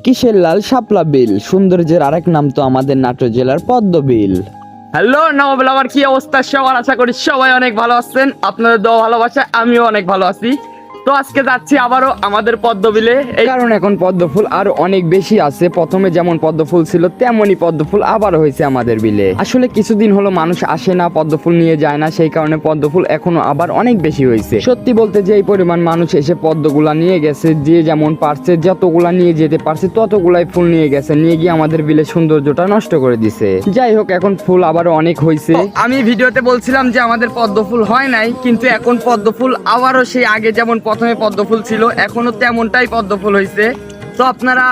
কিসের লাল শাপলা বিল, সৌন্দর্যের আরেক নাম তো আমাদের নাটোর জেলার পদ্ম বিল। হ্যালো নবল, আমার কি অবস্থা? সবার আশা করি সবাই অনেক ভালো আছেন। আপনাদের দোয়া ভালোবাসায় আমিও অনেক ভালো আছি। তো আজকে যাচ্ছি আবারও আমাদের পদ্ম বিলে। এই কারণ এখন পদ্ম ফুল আরো অনেক বেশি আছে। প্রথমে যেমন পদ্ম ফুল ছিল তেমনই পদ্ম ফুল আবার হয়েছে আমাদের বিলে। আসলে কিছুদিন হলো মানুষ আসে না, পদ্ম ফুল নিয়ে যায় না, সেই কারণে পদ্ম ফুল এখনো আবার অনেক বেশি হয়েছে। সত্যি বলতে যে এই পরিমাণ মানুষ এসে পদ্মগুলা নিয়ে গেছে, যে যেমন পারছে যতগুলা নিয়ে যেতে পারছে ততগুলাই ফুল নিয়ে গেছে, নিয়ে গিয়ে আমাদের বিলে সৌন্দর্যটা নষ্ট করে দিছে। যাই হোক, এখন ফুল আবারও অনেক হয়েছে। আমি ভিডিওতে বলছিলাম যে আমাদের পদ্ম ফুল হয় নাই, কিন্তু এখন পদ্ম ফুল আবারও সেই আগে যেমন প্রথমে পদ্ম ফুল ছিল এখনো তেমনটাই পদ্ম ফুল হয়েছে। তো আপনারা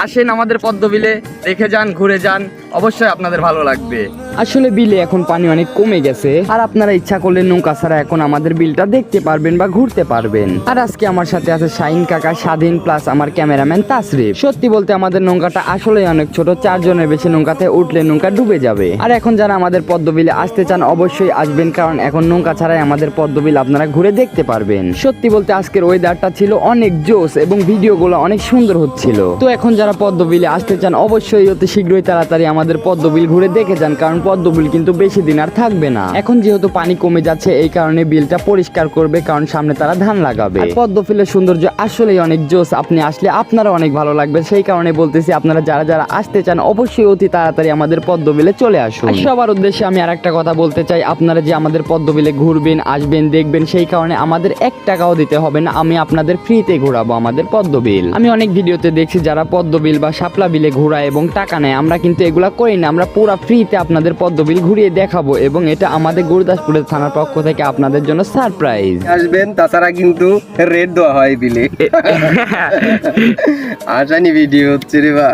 আসেন আমাদের পদ্ম বিলে, দেখে যান, ঘুরে যান, অবশ্যই আপনাদের ভালো লাগবে। আসলে বিলে এখন পানি অনেক কমে গেছে, আর আপনারা ইচ্ছা করলে নৌকা ছাড়া এখন আমাদের বিলটা দেখতে পারবেন বা ঘুরতে পারবেন। আর আজকে আমার সাথে আছে শাহিন কাকা, স্বাধীন প্লাস আমার ক্যামেরাম্যান তাসরিফ। সত্যি বলতে আমাদের নৌকাটা আসলে অনেক ছোট, 4 জনের বেশি নৌকাতে উঠলে নৌকা ডুবে যাবে। আর এখন যারা আমাদের পদ্ম বিলে আসতে চান অবশ্যই আসবেন, কারণ এখন নৌকা ছাড়াই আমাদের পদ্ম বিল আপনারা ঘুরে দেখতে পারবেন। সত্যি বলতে আজকের ওয়েদারটা ছিল অনেক জোস এবং ভিডিওগুলো অনেক সুন্দর হচ্ছিল। তো এখন যারা পদ্ম বিলে আসতে চান অবশ্যই অতি শীঘ্রই তাড়াতাড়ি আমাদের পদ্ম বিল ঘুরে দেখে যান, কারণ পদ্ম বিল কিন্তু বেশি দিন আর থাকবে না। এখন যেহেতু পানি কমে যাচ্ছে এই কারণে বিলটা পরিষ্কার করবে, কারণ সামনে তারা ধান লাগাবে। পদ্ম ফুলের সৌন্দর্য আসলেই অনেক জোস, আপনি আসলে আপনারা অনেক ভালো লাগবে। সেই কারণে বলতেছি আপনারা যারা যারা আসতে চান অবশ্যই অতি তাড়াতাড়ি আমাদের পদ্ম বিলে চলে আসুন। আর সবার উদ্দেশ্যে আমি আর একটা কথা বলতে চাই, আপনারা যে আমাদের পদ্ম বিলে ঘুরবেন, আসবেন, দেখবেন, সেই কারণে আমাদের 1 টাকাও দিতে হবে না। আমি আপনাদের ফ্রিতে ঘোরাবো আমাদের পদ্ম বিল। আমি অনেক ভিডিওতে দেখছি যারা পদ্ম বিল বা শাপলা বিলে ঘোরায় এবং টাকা নেয়, আমরা কিন্তু এগুলা করি না। আমরা পুরো ফ্রিতে আপনাদের পদ্ম বিল ঘুরিয়ে দেখাবো, এবং এটা আমাদের গুরুদাসপুরের থানার পক্ষ থেকে আপনাদের জন্য সারপ্রাইজ। আসবেন, তাছাড়া কিন্তু রেড দেওয়া হয় বিলে। আসানি ভিডিও হচ্ছে রে বা।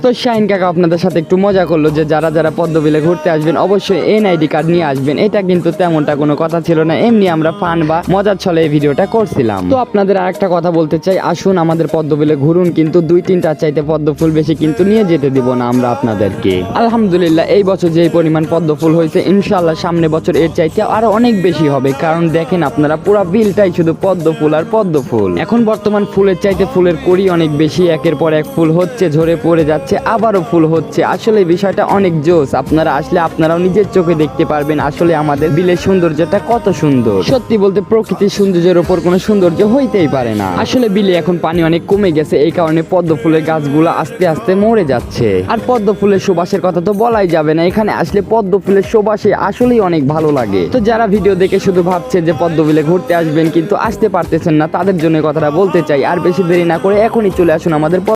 তো শাহিন কাকা আপনাদের সাথে একটু মজা করলো যে যারা যারা পদ্ম বিলে ঘুরতে আসবেন অবশ্যই এনআইডি কার্ড নিয়ে আসবেন। এটা কিন্তু তেমনটা কোনো কথা ছিল না, এমনি আমরা ফান বা মজার ছলে এই ভিডিওটা করছিলাম। তো আপনাদের আরেকটা কথা বলতে চাই, আসুন আমাদের পদ্ম বিলে ঘুরুন, কিন্তু 2-3টা চাইতে পদ্ম ফুল বেশি কিন্তু নিয়ে যেতে দিব না আমরা আপনাদেরকে। আলহামদুলিল্লাহ এই বছর যে পরিমাণ পদ্ম ফুল হয়েছে, ইনশাআল্লাহ সামনে বছর এর চাইতে আরো অনেক বেশি হবে, কারণ দেখেন আপনারা পুরো বিলটাই শুধু পদ্ম ফুল আর পদ্ম ফুল। এখন বর্তমান ফুলের চাইতে ফুলের কড়ি অনেক বেশি, একের পর এক ফুল হচ্ছে, ঝরে পড়ে যাচ্ছে, আবারও ফুল হচ্ছে। আসলে বিষয়টা অনেক জোস, আপনারা আসলে আপনারাও নিজের চোখে দেখতে পারবেন আসলে আমাদের বিলের সৌন্দর্যটা কত সুন্দর। সত্যি বলতে প্রকৃতির সৌন্দর্যের উপর কোনো সৌন্দর্য হইতেই পারে না। আসলে বিলে এখন পানি অনেক কমে গেছে, এই কারণে পদ্ম ফুলের গাছগুলো আস্তে আস্তে মরে যাচ্ছে। আর পদ্ম ফুলের সুবাসের কথা তো বলাই যাবে না, এখানে আসলে পদ্ম ফুলের সুবাসে আসলেই অনেক ভালো লাগে। তো যারা ভিডিও দেখে শুধু ভাবছে যে পদ্ম বিলে ঘুরতে আসবেন কিন্তু আসতে পারতেছেন না, তাদের জন্য কথাটা বলতে চাই, আর বেশি দেরি না করে এখনই চলে আসুন আমাদের